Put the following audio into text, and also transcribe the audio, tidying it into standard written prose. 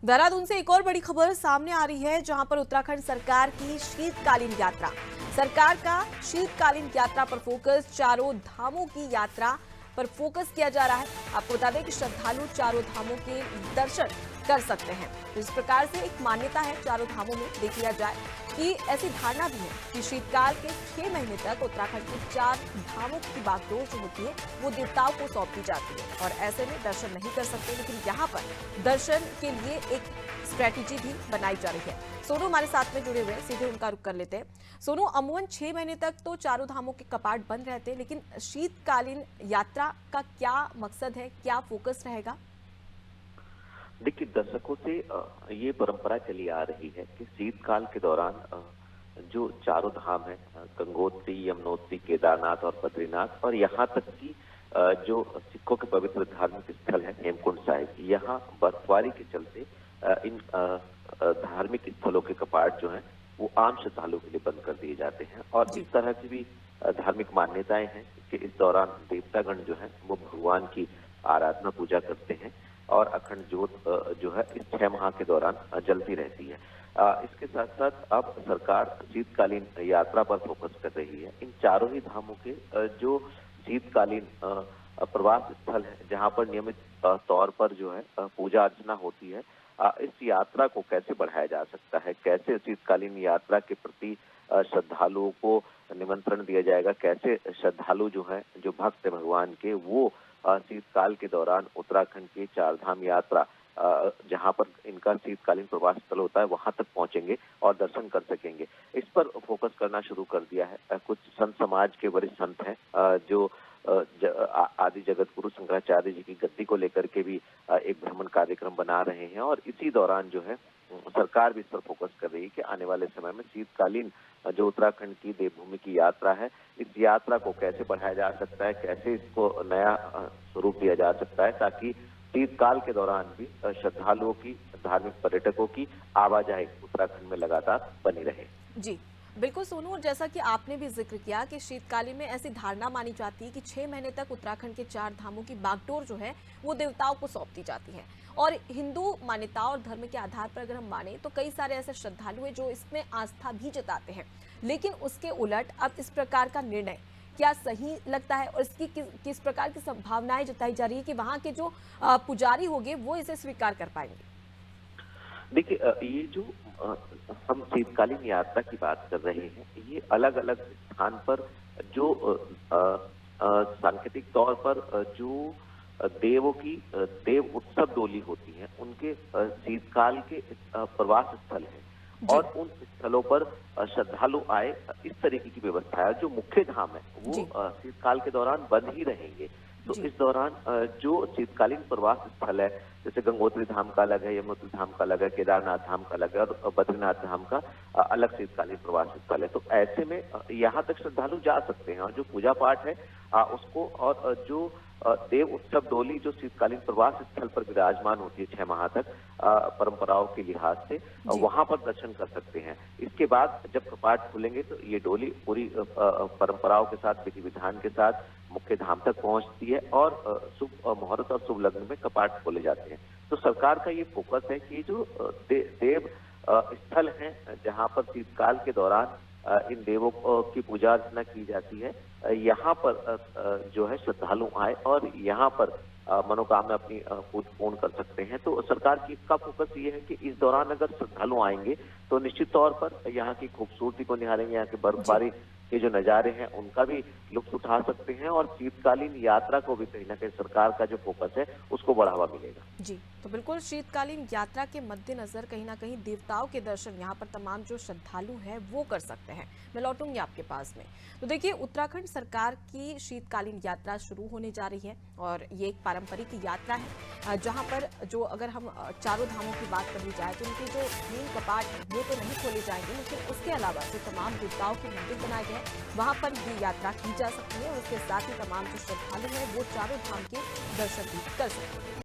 देहरादून से एक और बड़ी खबर सामने आ रही है, जहां पर उत्तराखंड सरकार की शीतकालीन यात्रा, सरकार का शीतकालीन यात्रा पर फोकस, चारों धामों की यात्रा पर फोकस किया जा रहा है। आपको बता दें कि श्रद्धालु चारों धामों के दर्शन कर सकते हैं। तो इस प्रकार से एक मान्यता है चारों धामों में, देख लिया जाए कि ऐसी धारणा भी है कि शीतकाल के 6 महीने तक उत्तराखंड के 4 धामों की बागडोर जो होती है वो देवताओं को सौंप दी जाती है और ऐसे में दर्शन नहीं कर सकते, लेकिन यहाँ पर दर्शन के लिए एक स्ट्रेटेजी भी बनाई जा रही है। सोनू हमारे साथ में जुड़े हुए हैं, सीधे उनका रुख कर लेते हैं। सोनू, अमूमन 6 महीने तक तो चारों धामों के कपाट बंद रहते हैं, लेकिन शीतकालीन यात्रा का क्या मकसद है, क्या फोकस रहेगा? देखिए, दशकों से ये परंपरा चली आ रही है कि शीतकाल के दौरान जो चारों धाम है, गंगोत्री, यमुनोत्री, केदारनाथ और बद्रीनाथ, और यहाँ तक कि जो सिखों के पवित्र धार्मिक स्थल है हेमकुंड साहिब, यहाँ बर्फबारी के चलते इन धार्मिक स्थलों के कपाट जो हैं वो आम श्रद्धालुओं के लिए बंद कर दिए जाते हैं। और इस तरह की भी धार्मिक मान्यताएं हैं कि इस दौरान देवतागण जो है वो भगवान की आराधना पूजा करते हैं और अखंड ज्योत जो है इस 6 माह के दौरान जलती रहती है। इसके साथ साथ अब सरकार शीतकालीन यात्रा पर फोकस कर रही है। इन चारों ही धामों के जो शीतकालीन प्रवास स्थल है, जहां पर नियमित तौर पर जो है पूजा अर्चना होती है, इस यात्रा को कैसे बढ़ाया जा सकता है, कैसे शीतकालीन यात्रा के प्रति श्रद्धालुओं को निमंत्रण दिया जाएगा, कैसे श्रद्धालु जो है, जो भक्त है भगवान के, वो शीतकाल के दौरान उत्तराखंड की 4 धाम यात्रा जहां पर इनका शीतकालीन प्रवास स्थल होता है वहां तक पहुंचेंगे और दर्शन कर सकेंगे। इस पर फोकस करना शुरू कर दिया है। कुछ संत समाज के वरिष्ठ संत हैं जो आदि जगत गुरु शंकराचार्य जी की गद्दी को लेकर के भी एक भ्रमण कार्यक्रम बना रहे हैं और इसी दौरान जो है सरकार भी इस पर फोकस कर रही है कि आने वाले समय में शीतकालीन जो उत्तराखंड की देवभूमि की यात्रा है, इस यात्रा को कैसे बढ़ाया जा सकता है, कैसे इसको नया स्वरूप दिया जा सकता है, ताकि शीतकाल के दौरान भी श्रद्धालुओं की, धार्मिक पर्यटकों की आवाजाही उत्तराखंड में लगातार बनी रहे। जी बिल्कुल सोनू, और जैसा कि आपने भी जिक्र किया कि शीतकालीन में ऐसी धारणा मानी जाती है कि 6 महीने तक उत्तराखंड के 4 धामों की बागडोर जो है वो देवताओं को सौंप दी जाती है। और हिंदू मान्यताओं और धर्म के आधार पर अगर हम माने तो कई सारे ऐसे श्रद्धालु हैं जो इसमें आस्था भी जताते हैं, लेकिन उसके उलट अब इस प्रकार का निर्णय क्या सही लगता है और इसकी किस प्रकार की संभावनाएं जताई जा रही है कि वहां के जो पुजारी होंगे वो इसे स्वीकार कर पाएंगे? देखिए, ये जो हम शीतकालीन यात्रा की बात कर रहे हैं, ये अलग अलग स्थान पर जो सांकेतिक तौर पर जो देवों की देव उत्सव डोली होती है, उनके शीतकाल के प्रवास स्थल है और उन स्थलों पर श्रद्धालु आए, इस तरीके की व्यवस्था है। जो मुख्य धाम है वो शीतकाल के दौरान बंद ही रहेंगे। तो इस दौरान जो शीतकालीन प्रवास स्थल है, जैसे गंगोत्री धाम का अलग है, यमुनोत्री धाम का अलग है, केदारनाथ धाम का अलग है और बद्रीनाथ धाम का अलग शीतकालीन प्रवास स्थल है। तो ऐसे में यहाँ तक श्रद्धालु जा सकते हैं और जो पूजा पाठ है उसको, और जो देव उत्सव डोली जो शीतकालीन प्रवास स्थल पर विराजमान होती है 6 माह तक परंपराओं के लिहाज से, वहां पर दर्शन कर सकते हैं। इसके बाद जब कपाट खुलेंगे तो ये डोली पूरी परंपराओं के साथ, विधि विधान के साथ मुख्य धाम तक पहुंचती है और शुभ मुहूर्त और शुभ लग्न में कपाट खोले जाते हैं। तो सरकार का ये फोकस है कि जो देव स्थल हैं जहां पर शीतकाल के दौरान इन देवों की पूजा अर्चना की जाती है, यहाँ पर जो है श्रद्धालु आए और यहाँ पर मनोकामना अपनी पूर्ण कर सकते हैं। तो सरकार की का फोकस ये है कि इस दौरान अगर श्रद्धालु आएंगे तो निश्चित तौर पर यहाँ की खूबसूरती को निहारेंगे, यहाँ की बर्फबारी के जो नज़ारे हैं उनका भी लुत्फ उठा सकते हैं और शीतकालीन यात्रा को भी कहीं ना कहीं सरकार का जो फोकस है उसको बढ़ावा मिलेगा। जी, तो बिल्कुल शीतकालीन यात्रा के मद्देनजर कहीं ना कहीं देवताओं के दर्शन यहाँ पर तमाम जो श्रद्धालु हैं वो कर सकते हैं। मैं लौटूंगी आपके पास में। तो देखिए, उत्तराखंड सरकार की शीतकालीन यात्रा शुरू होने जा रही है और ये एक पारंपरिक यात्रा है जहाँ पर जो अगर हम चारों धामों की बात कर ली जाए तो उनके जो मेन कपाट हैं वो तो नहीं खोले जाएंगे, लेकिन उसके अलावा जो तमाम देवताओं के मंदिर बनाए गए वहां पर ये यात्रा की जा सकती है और उसके साथ ही तमाम जो श्रद्धालु हैं वो चारों धाम के दर्शन भी कर सकते हैं।